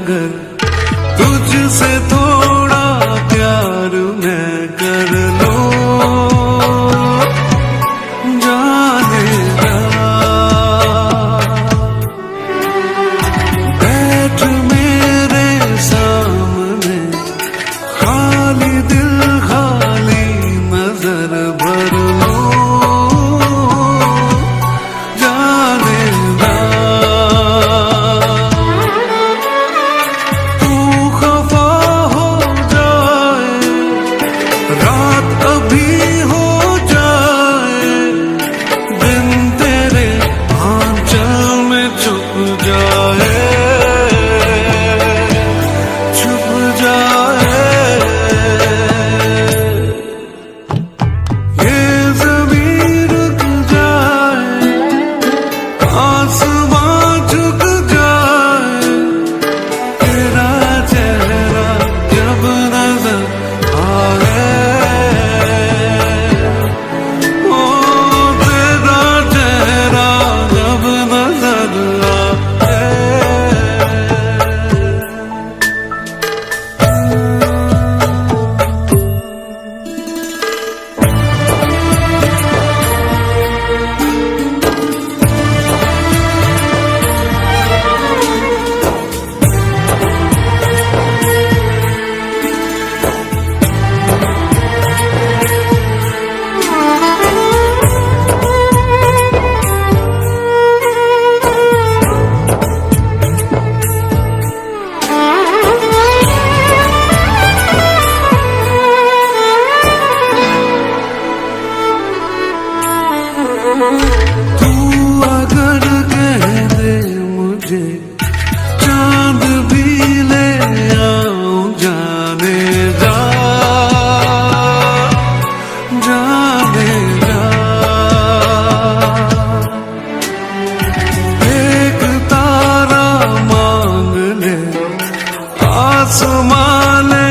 अगर तुझसे थोड़ा प्यार मैं कर लूं, जाने जा बैठ मेरे सामने, खाली दिल खाली नजर भर लो, जाने जा तू खफा हो जाए, रात अभी हो जाए, दिन तेरे आंचल में छुप जाए, छुप जाए। ये ज़मीं रुक जाए, आसमां झुक जाए, तेरा चेहरा जब नजर आए, ओ तेरा चेहरा जब नजर आए। तू अगर कह दे मुझे, चांद भी ले आऊं, जाने जा, जाने जा। एक तारा मांग ले, आसमां ले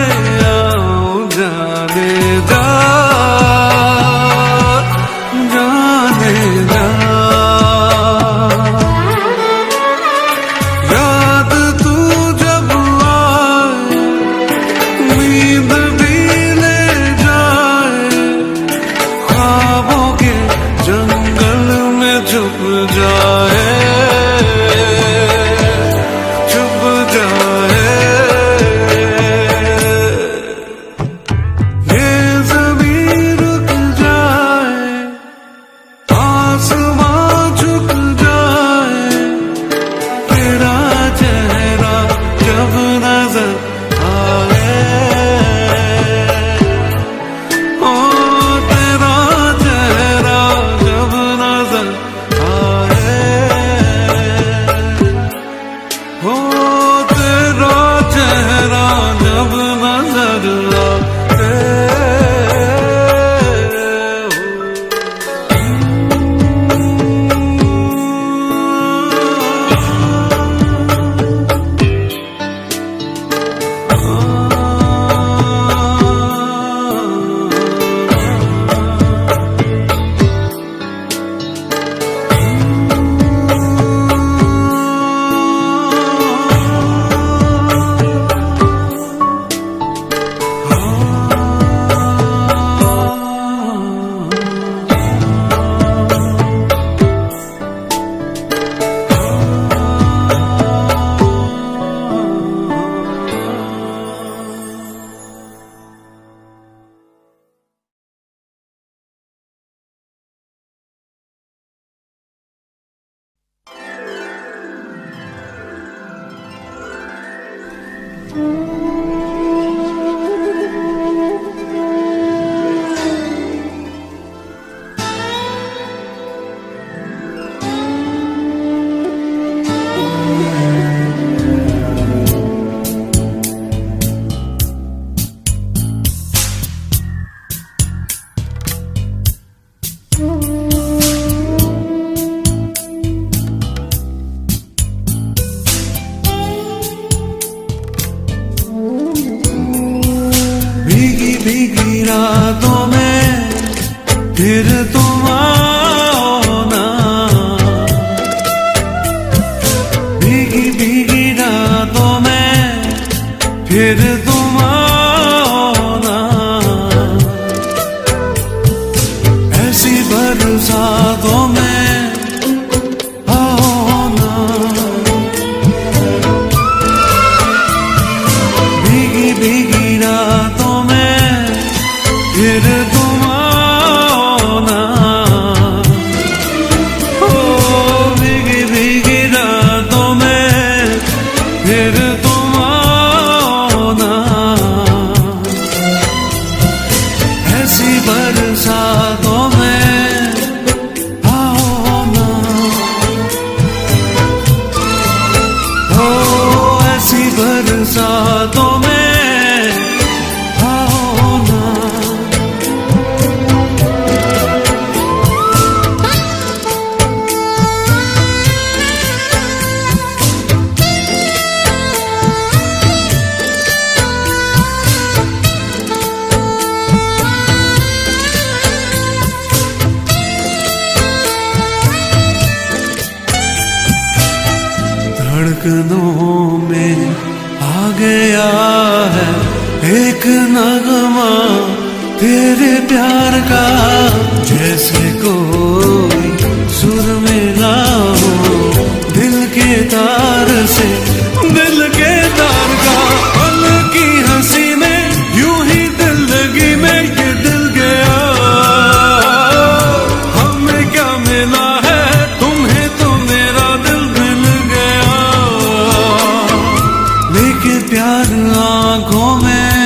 आऊं, जाने जा, जाने जा। याद तू जब आए, नींद भी ले जाए, ख्वाबों के जंगल में छुप जाए, छुप जाए। ये ज़मीं रुक जाए, आसमां झुक जाए, तेरा चेहरा जब नजर आए, ओ तेरा चेहरा जब नजर आए, ओ तेरा चेहरा जब नजर आए। भीगी रातों में फिर तुम आओ ना, भीगी भीगी रातों में बरसातों में आओ ना, भीगी भीगी रातों में फिर तुम आओ ना, ओ भीगी भीगी रातों में फिर तुम आओ ना, ऐसी बरसातों में आओ ना, ओ ऐसी बरसातों में आओ ना। धड़कनों में आ गया है एक नगमा तेरे प्यार का, जैसे कोई सुर मिला हो दिल के तार से, दिल के तार का। पल की हंसी में यूं ही दिल लगी में ये दिल गया, हमें क्या मिला है तुम्हें तो मेरा दिल मिल गया, लेके प्यार आंखों में,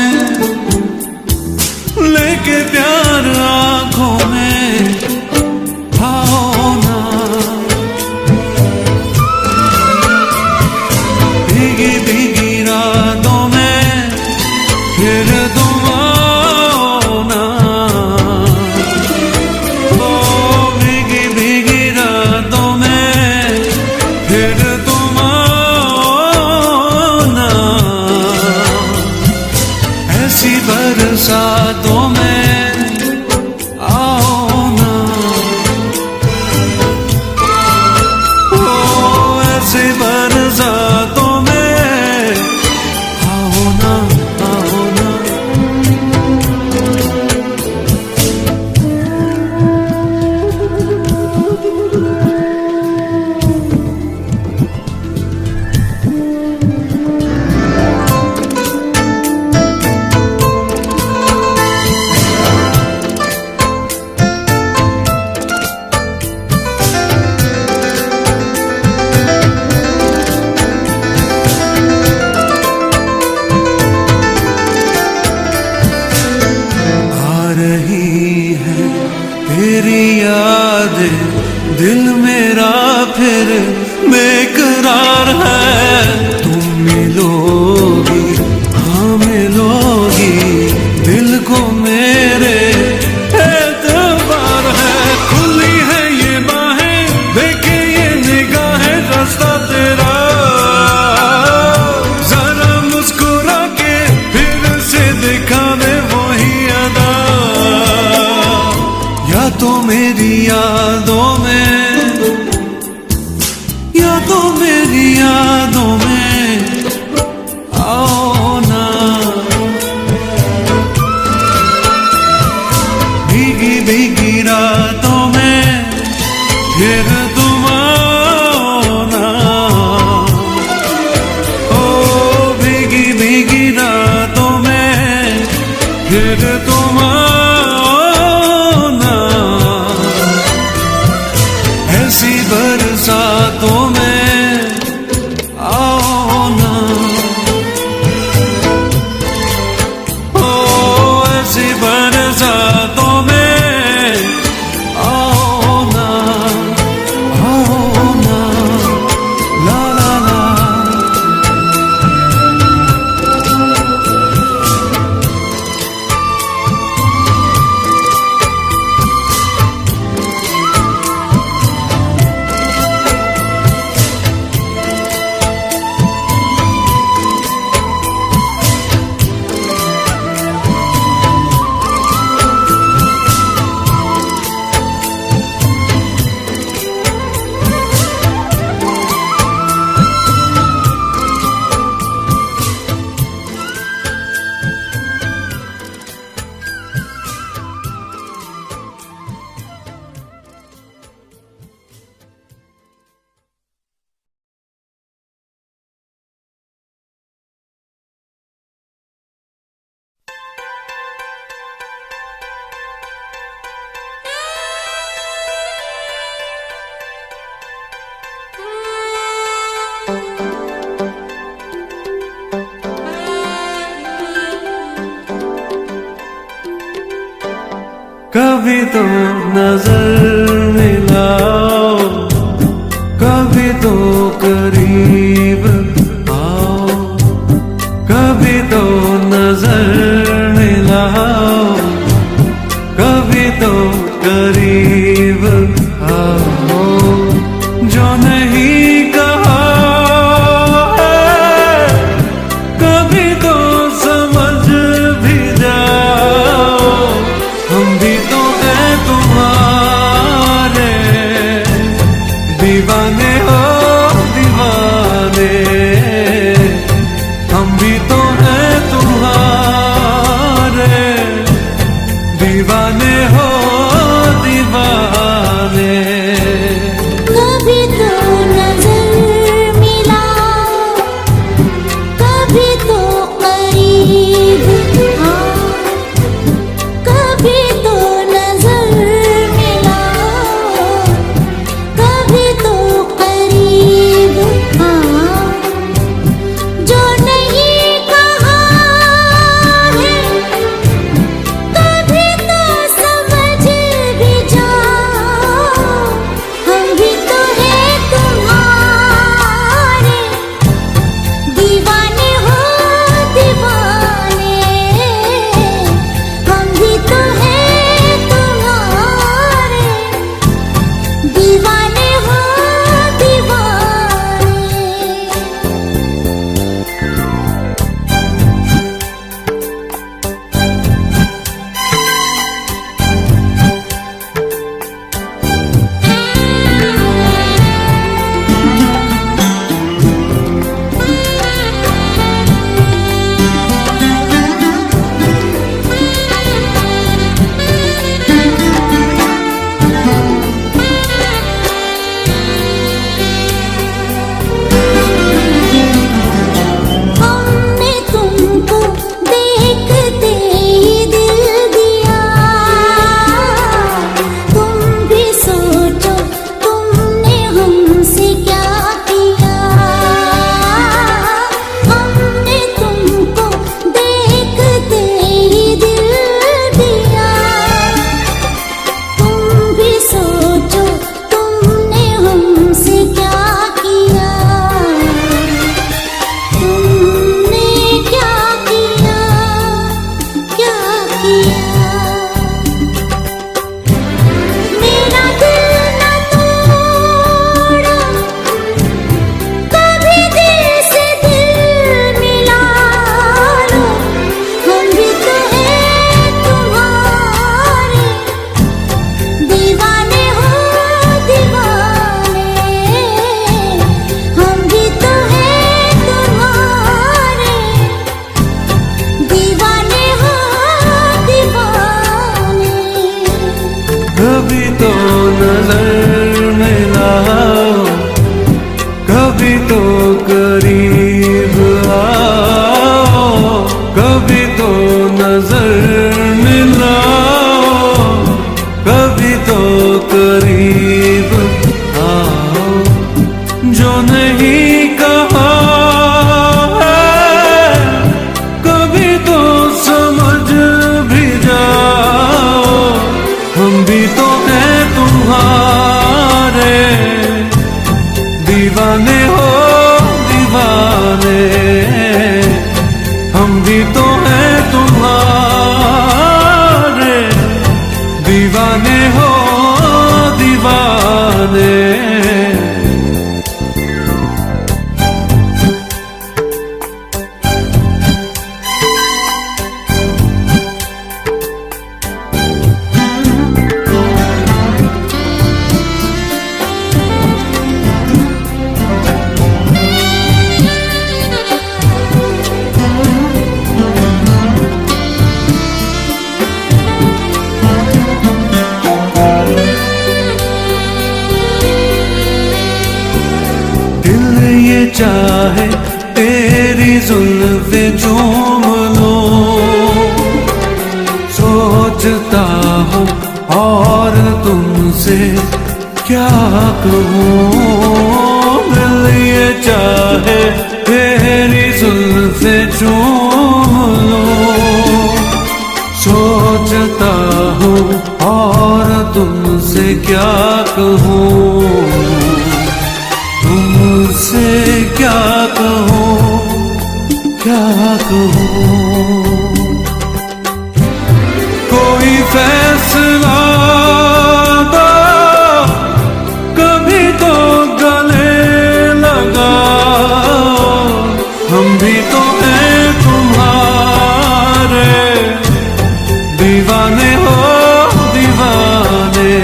लेके प्यार आंखों में आओ ना, भीगी भीगी रातों में फिर तुम आओ ना, ओ भीगी भीगी रातों में फिर तुम आओ ना, ऐसी बरसातों में आओ ना, ओ ऐसी बरसातों में आओ ना, आओ ना। तेरी यादें दिल मेरा फिर बेकरार है, तुम मिलोगी हाँ मिलोगी दिल को मेरे एतबार है, खुली है ये बाहें देखे ये निगाहें रास्ता तेरा, जरा मुस्कुरा के फिर से दिखा दे वही अदा, या तो मेरी यादों में, या तो मेरी यादों में आओ ना, भीगी भीगी रातों में फिर तुम आओ ना, ओ भीगी भीगी रातों में फिर तुम आओ ना, ऐसी बरसातों में आओ ना, ओ ऐसी बरसातों में आओ ना, कभी तो नजर मिलाओ, कभी तो करीब आओ, कभी तो नजर मिलाओ, कभी तो करीब आओ। जो नहीं कहा है कभी तो समझ भी जाओ, हम भी तो हैं तुम्हारे दीवाने हो दीवाने, हम भी तो हैं तुम्हारे दीवाने हो दीवाने। कभी तो नजर मिलाओ, कभी तो करीब आओ, कभी तो नजर मिलाओ, कभी तो करीब आओ। जो नहीं कहा है कभी तो समझ भी जाओ, हम भी तो हैं तुम्हारे दीवाने हो दीवाने, हम भी तो हैं तुम्हारे दीवाने हो दीवाने। हमने तुमको देखते ही दिल दिया, तुम भी सोचो तुमने हमसे क्या किया। हमने तुमको देखते ही दिल दिया, तुम भी सोचो तुमने हमसे क्या किया। तुमने क्या किया, क्या किया। मेरा दिल न तोड़ो, कभी दिल से दिल मिला लो, हम भी तो हैं तुम्हारे दीवाने हो दीवाने, हम भी तो हैं तुम्हारे दीवाने हो दीवाने। कभी तो नजर मिलाओ, कभी तो करीब आओ, कभी तो नजर मिलाओ, कभी तो करीब आओ। जो नहीं कहा है कभी तो समझ भी जाओ, हम भी तो हैं तुम्हारे दीवाने हो दीवाने, हम भी तो हैं तुम्हारे दीवाने हो दीवाने। चाहे तेरी जुल्फे चूम लो, सोचता हूँ और तुमसे क्या कहूँ। दिल ये चाहे तेरी जुल्फे चूम लो, सोचता हूँ और तुमसे क्या कहूँ, तुमसे क्या कहूँ, क्या कहूँ। कोई फैसला दो, कभी तो गले लगा, हम भी तो हैं तुम्हारे दीवाने हो दीवाने,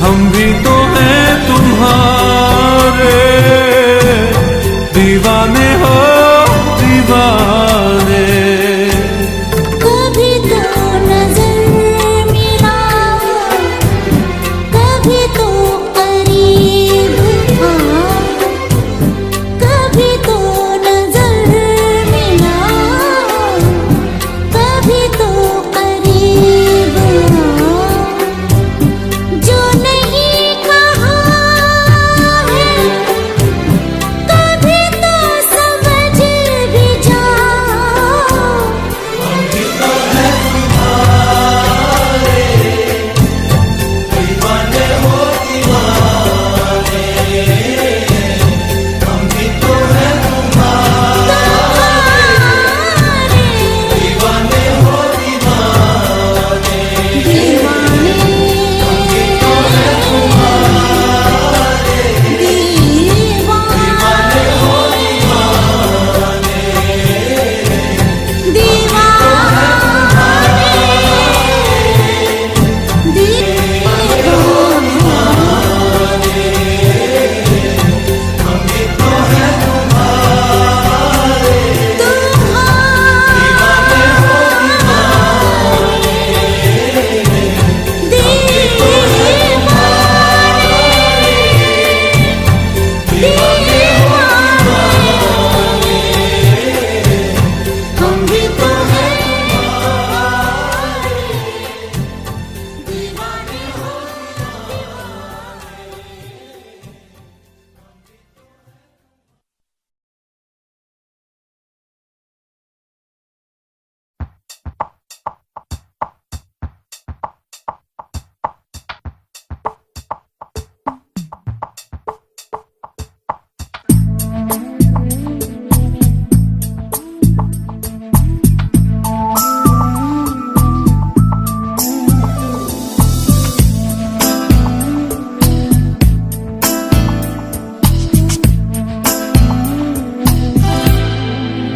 हम भी तो हैं तुम्हारे दीवाने हो दीवाने। कभी तो नजर मिला, कभी तो करीब था, कभी तो नजर मिला, कभी तो करीब था। जो नहीं कहा है, कभी तो समझ भी जाओ।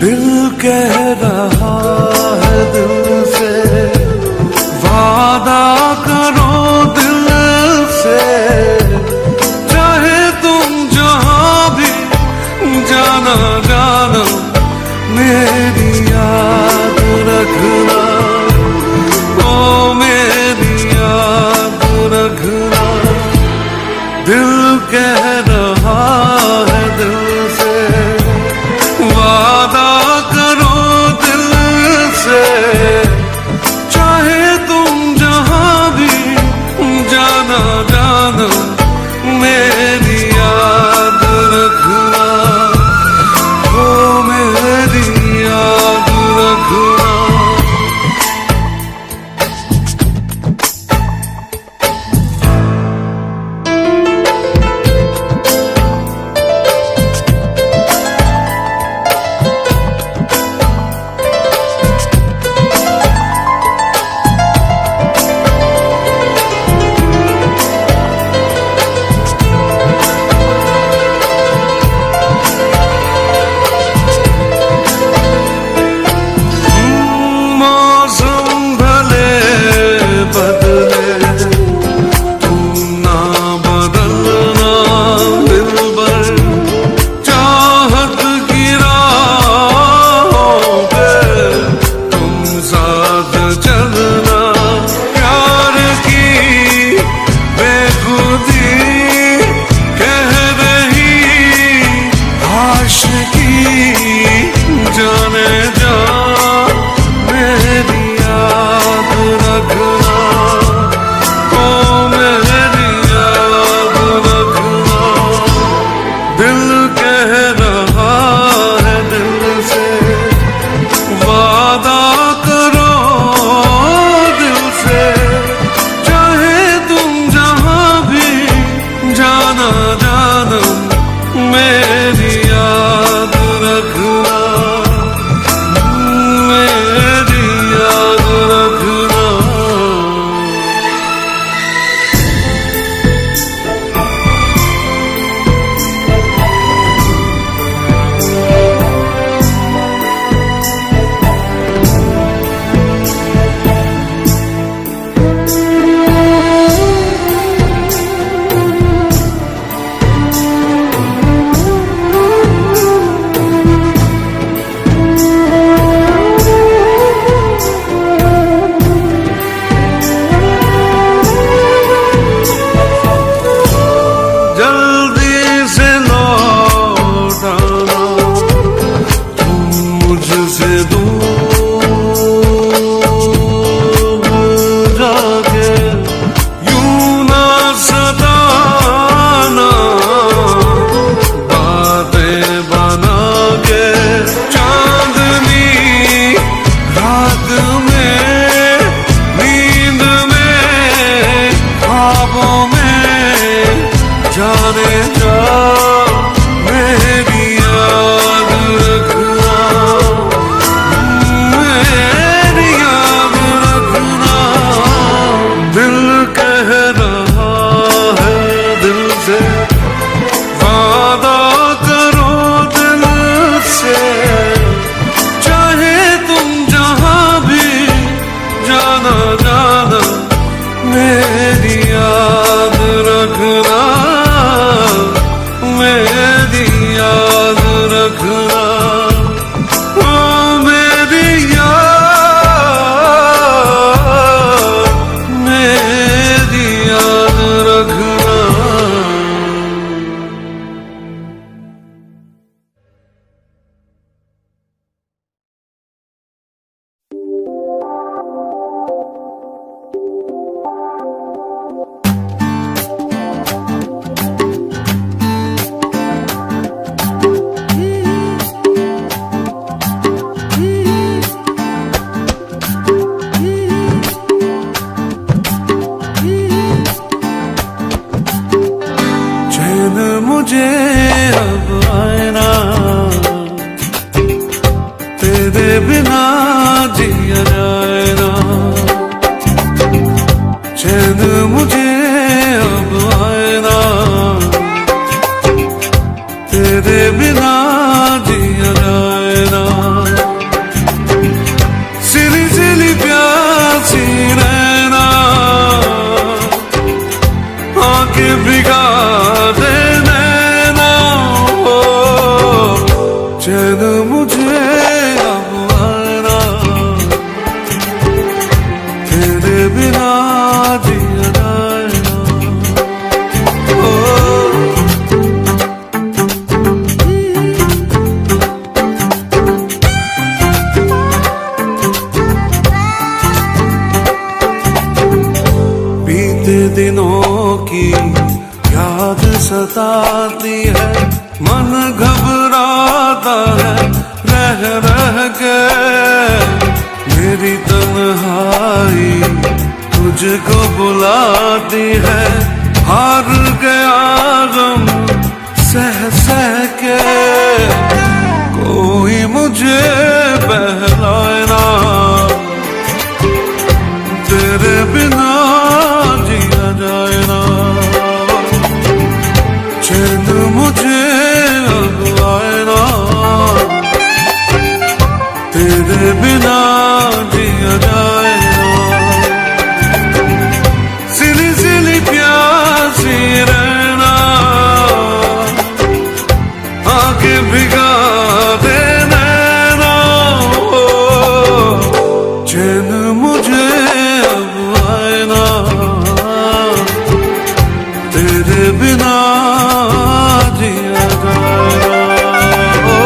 दिल कह रहा है दिल से, वादा करो दिल से, चाहे तुम जहां भी जाना जाना, मेरी याद रखना, ओ मेरी याद रखना। दिल कह रहा है दिल से, वादा करो दिल से, चाहे तुम जहां मुझे अब आए ना, तेरे बिना जिया जाए ना। चैन मुझे अब आए ना, तेरे बिना जिया जाए ना। सिली सिली प्यासी रहना, आके भिगा दे नैना। ओ चैन मुझे अब आए ना, तेरे बिना जिया जाए ना। ओ बीते दिनों की याद सताती है, मन घबराता है रह रह के। मेरी तन्हाई तुझको बुलाती है, हार गया गम सह सह के। कोई मुझे बहलाए ना, तेरे बिना जिया जाए ना। चैन मुझे अब आए ना, तेरे बिना जिया जाए ना। सिली सिली प्यासी रहना, आके भिगा दे नैना। ओ चैन मुझे अब आए ना, तेरे बिना जिया जाए ना। ओ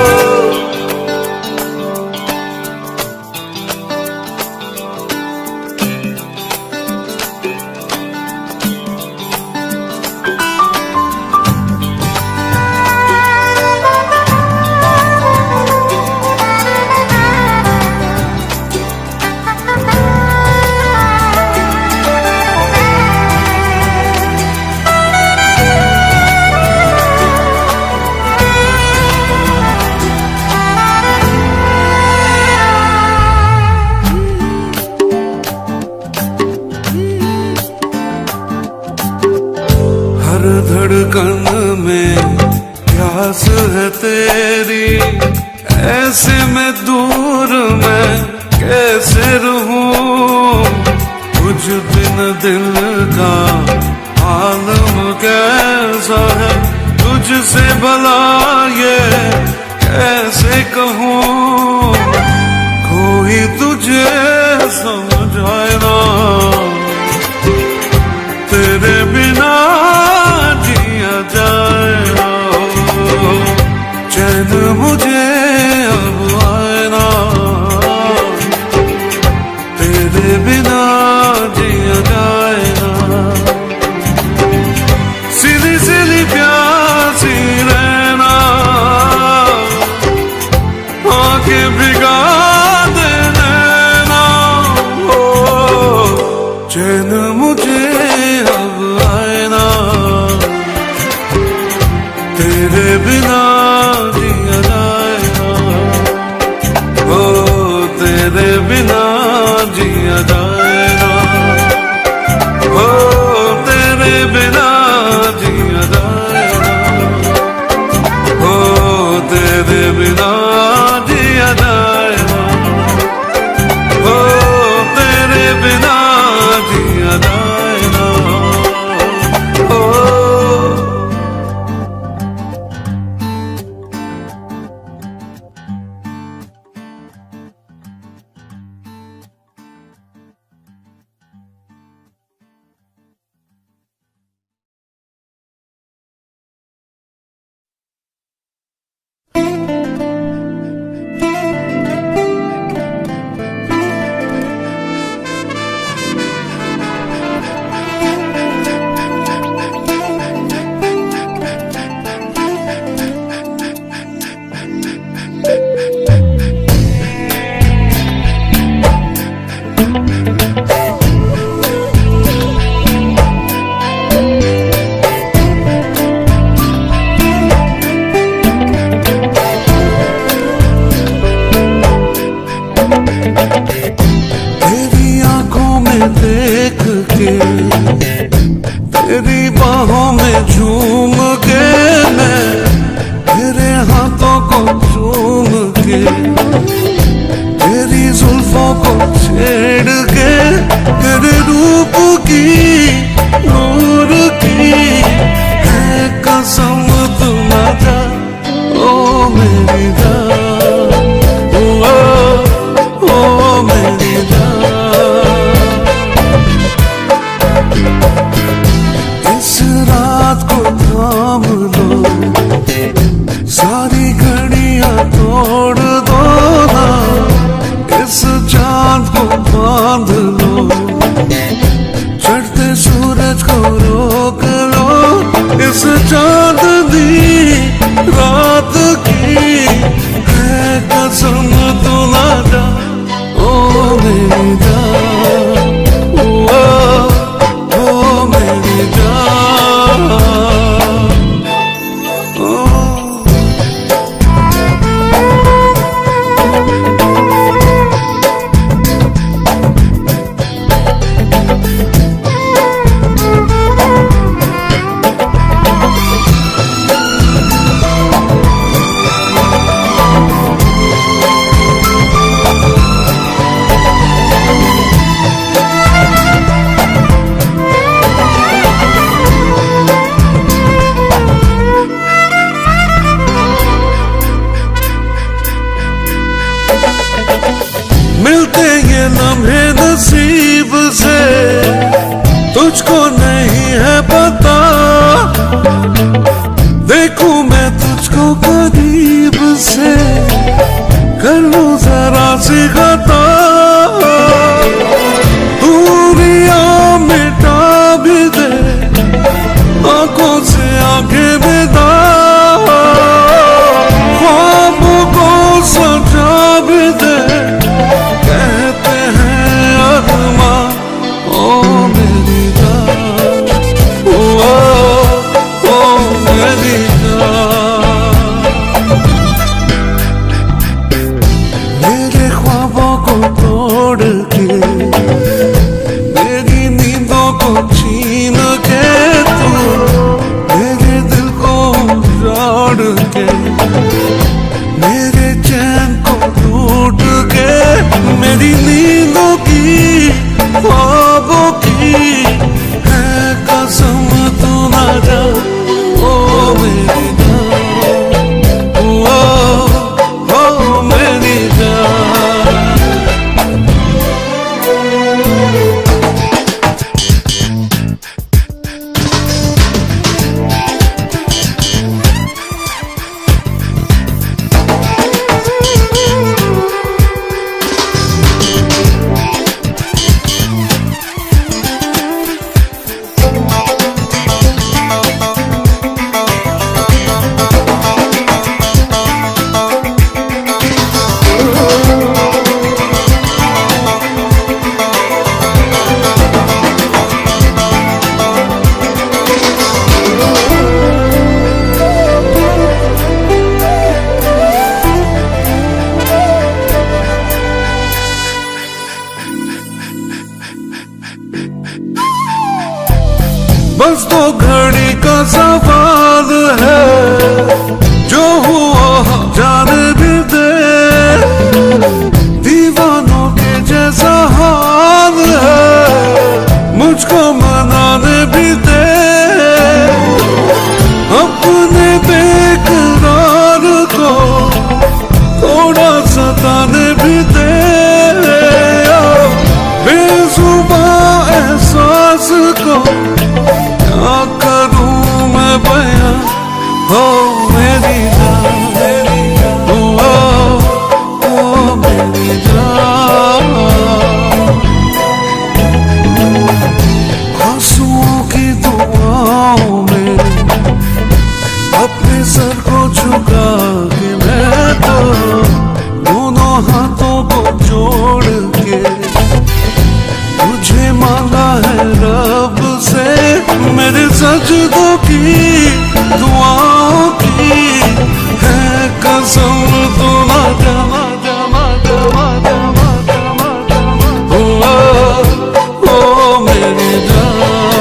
हर धड़कन में प्यास है तेरी, ऐसे में दूर मैं कैसे रहूं। कुछ दिन दिल का आलम कैसा है, तुझसे भला ये कैसे कहूं। कोई तुझे समझाए ना, तेरे बिना जिया जाए ना। चैन मुझे अब आए ना, तेरे बिना जिया जाए ना। सिली सिली प्यासी रहना, आके भिगा दे नैना। ओ चैन मुझे अब आए ना, तेरे बिना जिया जाए ना। ओ तेरे बिना जिया जाए ना। ओ तेरे बिना जिया जाए ना। ओ तेरे बिना जिया जाए ना। ओ तेरे बिना जिया जाए ना। ओ तेरी बाहों में झूम के मैं, तेरे हाथों को चूम के, तेरी जुल्फों को छेड़ के, तेरे रूप की नूर की है कसम तू ना जा, ओ मेरी जान, ओ मेरी जान। इस रात को थाम लो, सारी घड़ियां तोड़ दो ना, इस चांद को बांध लो, चढ़ते सूरज को रोक लो, इस चांदनी रात की है कसम तू ना जा, ओ मेरी जान, ओ मेरी जान, ओ। मिलते ये लम्हे नसीब से, तुझको नहीं है पता, देखूं मैं तुझको करीब से, कर लूं जरा सी खता, दूरियां मिटा भी दे, आंखों से आंखें मिला, ख्वाबों को सजा भी दे, कहते हैं अरमा, ओ मेरी जान, ओ मेरी जान। मेरे ख्वाबों को तोड़ के, मेरी नींदों को छीन के तू, मेरे दिल को उजाड़ के, मेरे चैन को लूट के, मेरी नींदों की ख्वाबों की है कसम तू ना जा, ओ मेरी जान, ओ मेरी जान। बस तो घड़ी का सवाल है, जो हुआ जाने भी दे, दीवानों के जैसा हाल है, मुझको मनाने भी दे, अपने बेकरार को थोड़ा सताने भी दे, बेजुबान एहसास को क्या करूं मैं बयां, हो मेरी जान, ओ मेरी जान। आंसुओं की दुआओं में अपने सर को झुका के मैं तो दोनों हाथों को जोड़ के तुझे मांगा है रब से, मेरे सजदों की दुआओं की है कसम तू ना जा, ओ मेरी जान।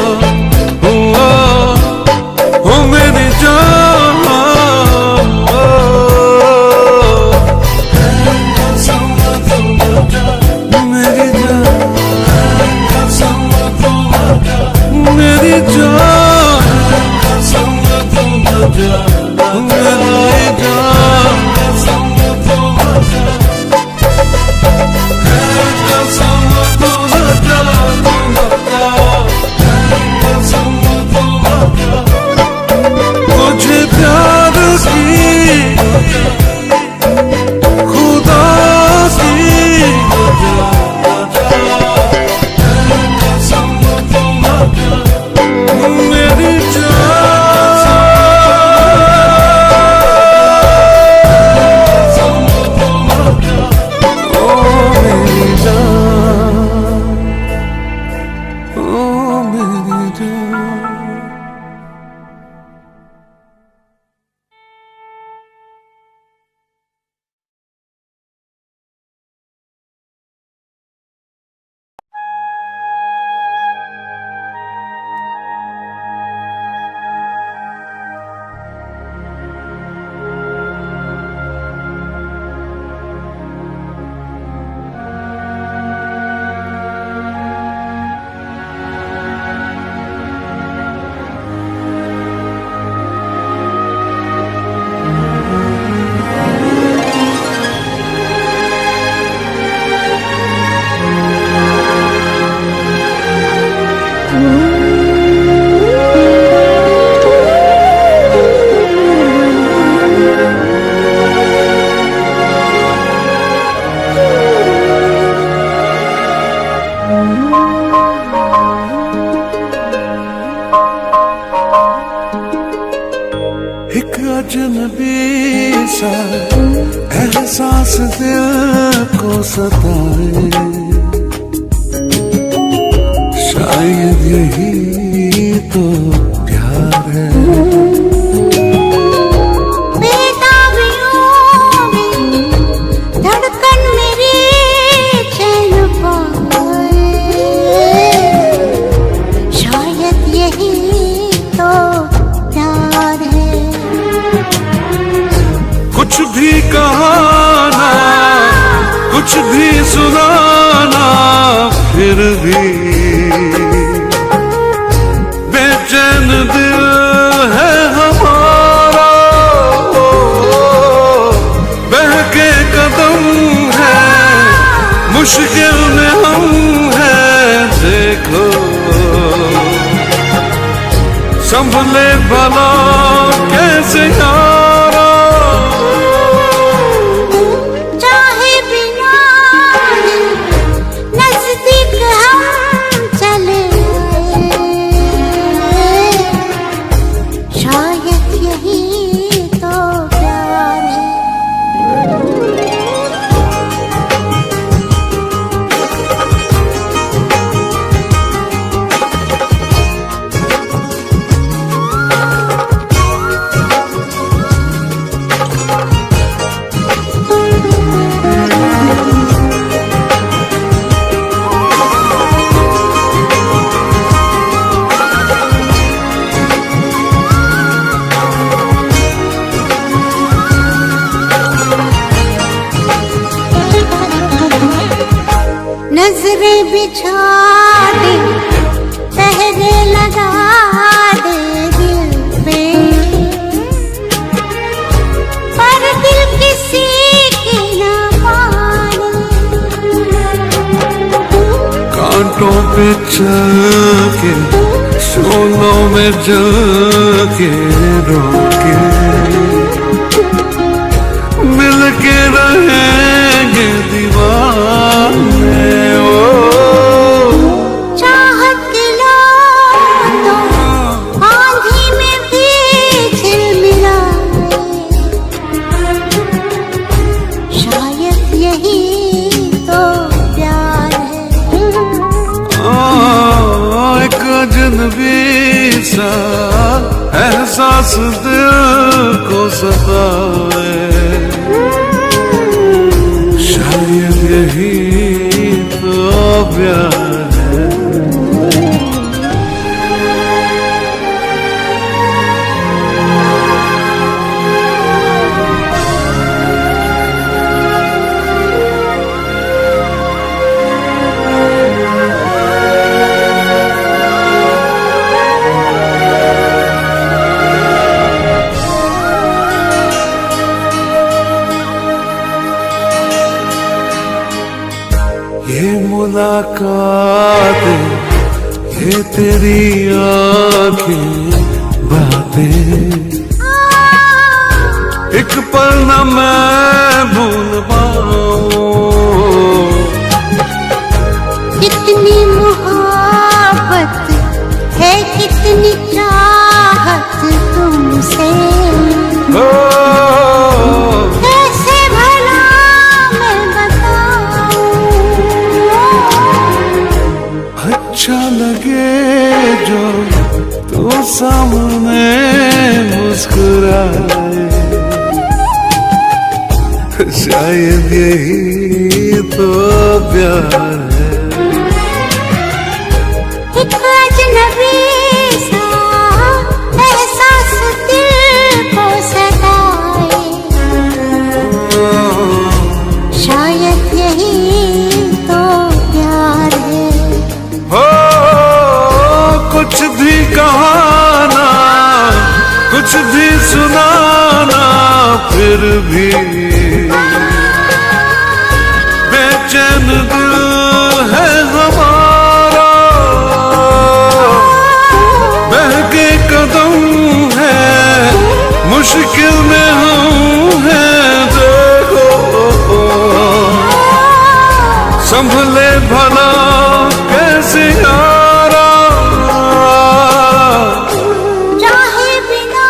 अजनबी सा एहसास दिल को सताए, शायद यही तो प्यार है। धड़कन मेरी चैन पाए, शायद यही तो प्यार है। कुछ भी कहाना, कुछ भी सुनाना, फिर भी बेचैन दिल है हमारा। बहके कदम है, मुश्किल में हम हैं, देखो संभले भला कैसे यारा। चाहे बिना नजदीक हम चले आए, शायद यही तो प्यार है। नजरें बिछा दे, पहरे लगा दे दिल पे, पर दिल किसी की ना माने। कांटों पे चल के, शोलों में जल के, रोके मिल के रहेंगे दीवाने। चाहत के लो तो आंधी में भी झिलमिलाए, शायद यही तो प्यार है। एक अजनबी सा एहसास दिल को सताए, शायद यही तो प्यार है। ये मुलाकात, ये तेरी आंखें बातें, एक पल न मैं भूल पाऊं। कितनी मोहब्बत है, कितनी चाहत तुमसे, कैसे भला मैं बताऊं। अच्छा लगे जो तू सामने मुस्कुराए, शायद यही तो प्यार है। एक अजनबी सा एहसास दिल को सताए, शायद यही तो प्यार है। हो कुछ भी कहाना, कुछ भी सुनाना, फिर भी बेचैन दिल है हमारा। बहके कदम है, मुश्किल में हम हैं, देखो संभले भला कैसे यारा। चाहे बिना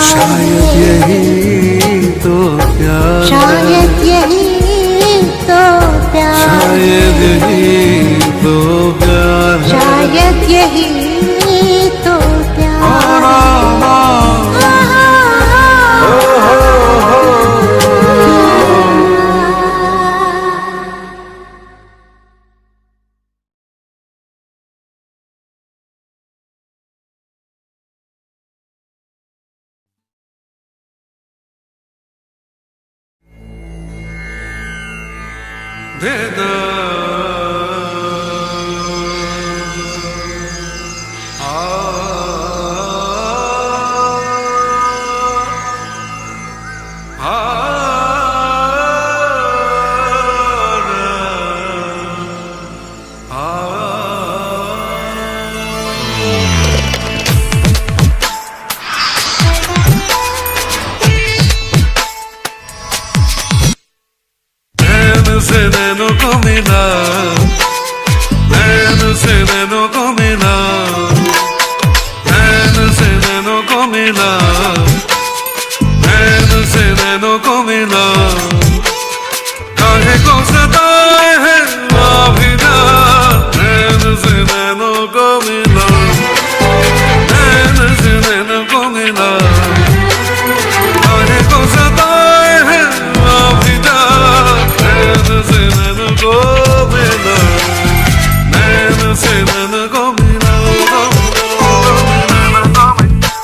शायद यही तो प्यार है, शायद यही तो प्यार, शायद यही तो प्यार है। शायद यही तो प्यार है। भेदा से नैनों को मिला, नैन से नैनों को मिला, नैन से नैनों को मिला, नैन से नैनों को मिला। काहे को सताए है आभिना, नैन से नैनों को मिला, नैन से नैनों को मिला। काहे को सताए है आभिना, नैन से नैन को मिला, नैन से नैन को मिला, नैन को मिला।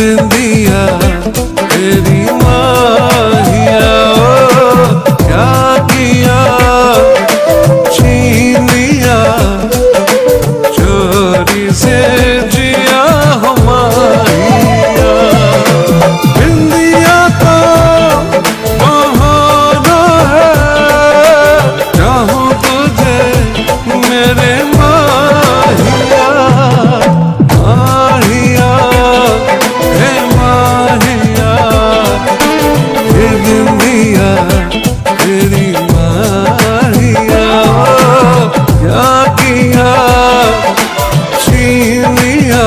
बिंदिया तेरी माहिया, ओ क्या किया छीन लिया चोरी से जिया हो माहिया। बिंदिया तो बहाना है, चाहूं तुझे मेरे माहिया, माहिया हे माहिया, ये बिंदिया तेरी माहिया, ओ क्या किया छीन लिया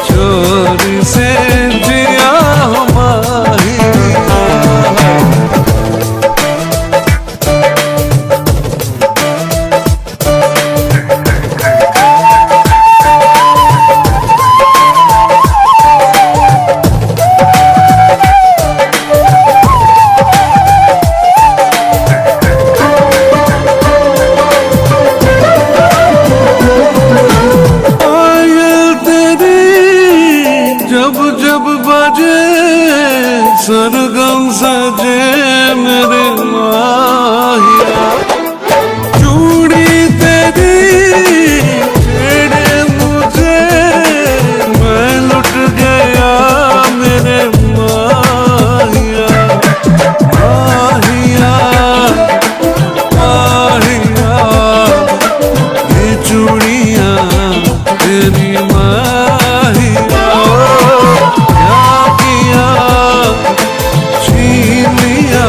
चोरी से जिया हो माहिया। जब जब बजे सरगम सजे मेरे माहिया, चूड़ी तेरी छेड़े मुझे मैं लुट गया मेरे माहिया, माहिया माहिया, ये चूड़ियां तेरी माहिया, क्या किया छीन लिया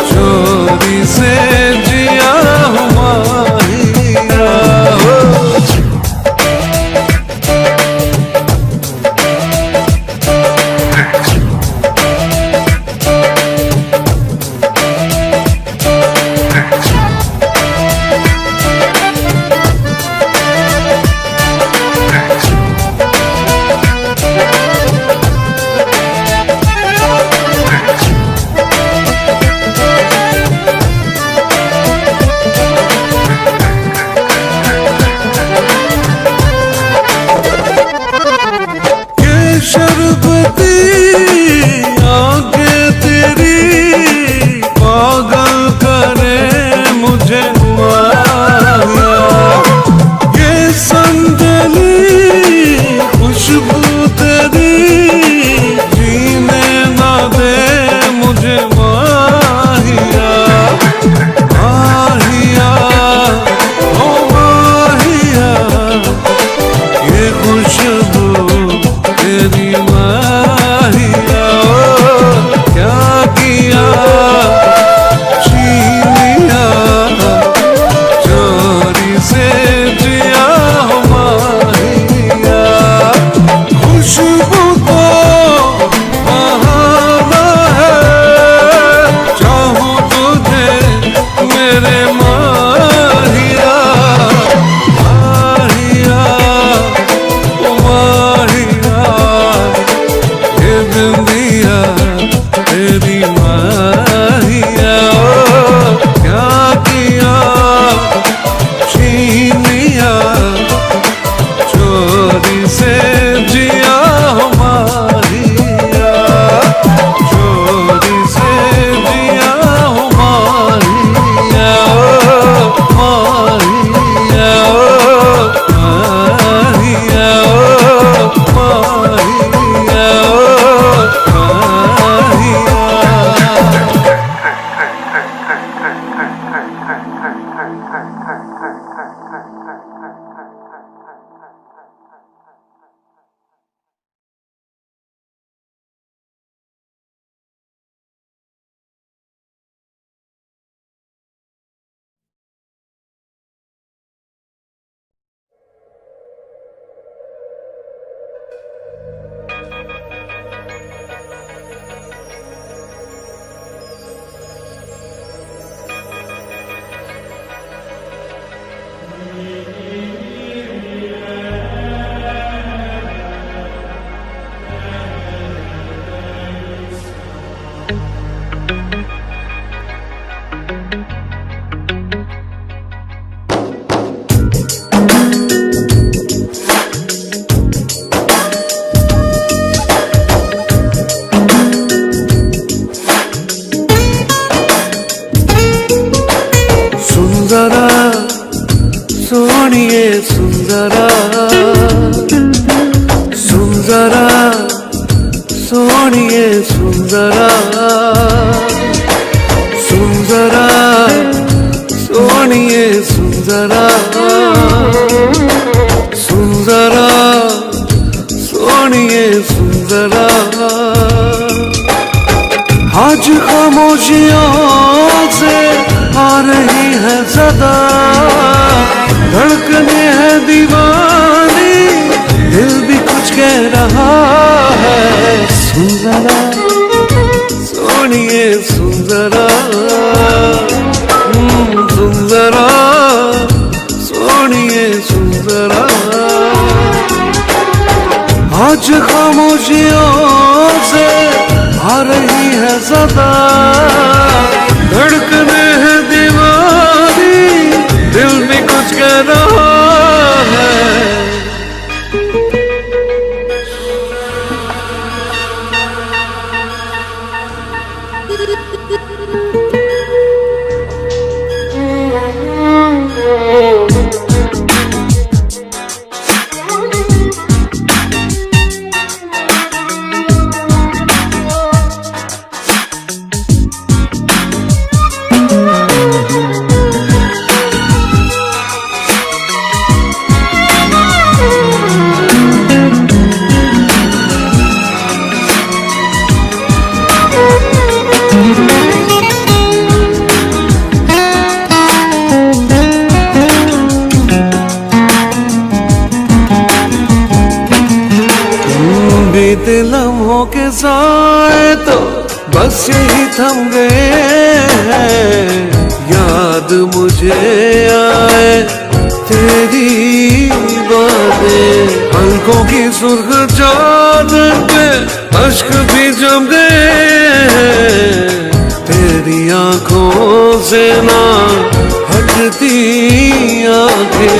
चोरी से सोनिए सुंदरा। आज खामोशियों से आ रही है सदा, धड़कने है दीवानी, दिल भी कुछ कह रहा है। सुंदरा सोनिए सुंदरा, सुंदरा सोनिए सुंदरा। आज खामोशियों से आ रही है सदा, धड़कने है दीवानी, दिल भी कुछ कह रहा है। बीते लम्हों के साए तो बस यही थम गए हैं, याद मुझे आए तेरी बातें। पलकों की सुर्ख चादर पे अश्क भी जम गए हैं, तेरी आंखों से ना हटती आंखें।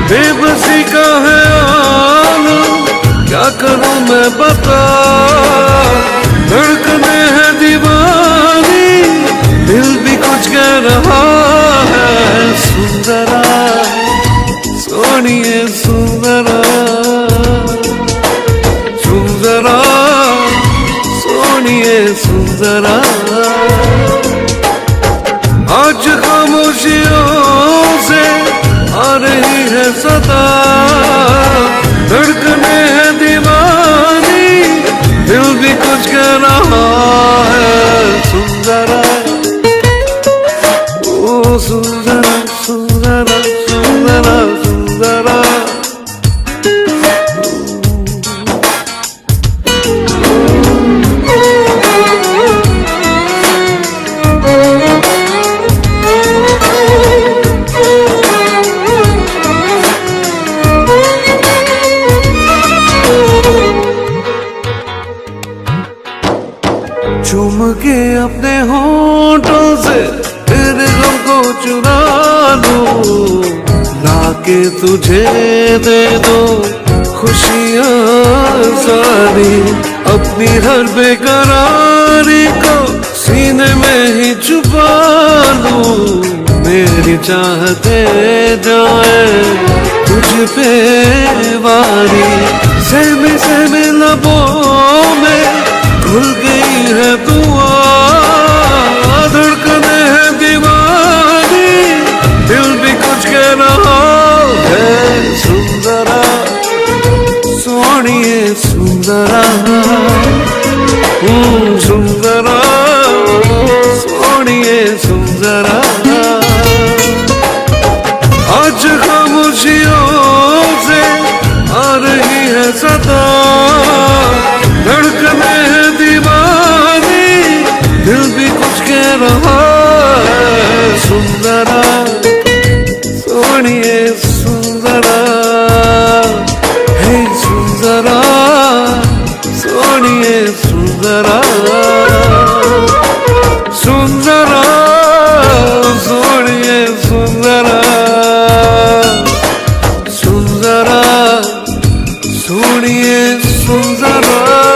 बेबसी का है आलम, क्या करूं मैं बता, धड़कने है दीवानी, दिल भी कुछ कह रहा है। सुंदरा सोनिए सुंदरा, सुंदरा सोनिए सुंदरा। आज खामोशियों से आ रही है सदा, धड़कने है दीवानी, दिल भी कुछ कह रहा है। सुंदरा ओ सुंदरा सुंदरा सुंदरा सुंदरा। चूम के अपने होठों से तेरे गम को चुरा लूं, लाके तुझे दे दो खुशियाँ सारी। अपनी हर बेकरारी को सीने में ही छुपा लूं, मेरी चाहते जाए तुझ पे वारी। सहमे सहमे लबों में खुल गई है दुआ, धड़कने है दीवानी, दिल भी कुछ कह रहा है। सुंदरा सोनिए सुंदरा, सुंदरा सोनिए सुंदरा। आज खामोशियों से आ रही है सदा, धड़कने है दीवानी, दिल भी कुछ कह रहा है। सुंदरा सोनिए सुंदरा, हे सुंदरा सोनिए सुंदरा। सुंदरा सोनिए सुंदरा, सुंदरा सोनिए सुंदरा।